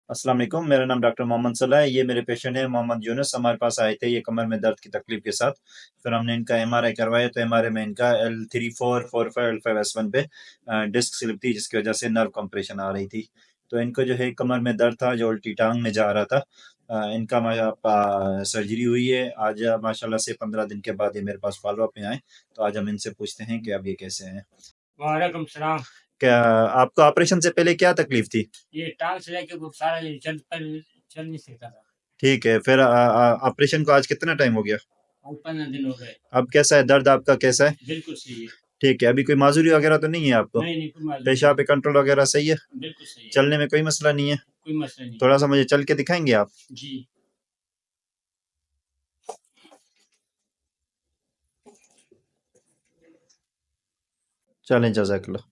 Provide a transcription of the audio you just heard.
अस्सलाम वालेकुम, मेरा नाम डॉक्टर मोहम्मद सलाह है। ये मेरे पेशेंट हैं मोहम्मद यूनुस। हमारे पास आए थे ये कमर में दर्द की तकलीफ के साथ। फिर हमने इनका एमआरआई करवाया तो एमआरआई में इनका L3445 L5S1 पे डिस्क स्लिप थी, जिसकी वजह से नर्व कंप्रेशन आ रही थी। तो इनको जो है कमर में दर्द था जो उल्टी टांग में जा रहा था। इनका सर्जरी हुई है आज माशाल्लाह से 15 दिन के बाद ये मेरे पास फॉलो अप में आए। तो आज हम इनसे पूछते हैं कि अब ये कैसे हैं। वालेकुम सलाम। क्या आपको ऑपरेशन से पहले क्या तकलीफ थी? ये टांग से लेके वो सारा ये चल नहीं सकता था। ठीक है, फिर ऑपरेशन को आज कितना टाइम हो गया? आज 15 दिन हो गए। अब कैसा है, दर्द आपका कैसा है? बिल्कुल सही है। ठीक है, अभी कोई माजूरी वगैरह तो नहीं है आपको? नहीं नहीं, कोई मालूम पेशाब पे कंट्रोल वगैरह सही है? नहीं। बिल्कुल सही है। चलने में कोई मसला नहीं है? कोई मसला नहीं। थोड़ा सा मुझे चल के दिखाएंगे आप? जी। चलें, जज़ाकल्लाह।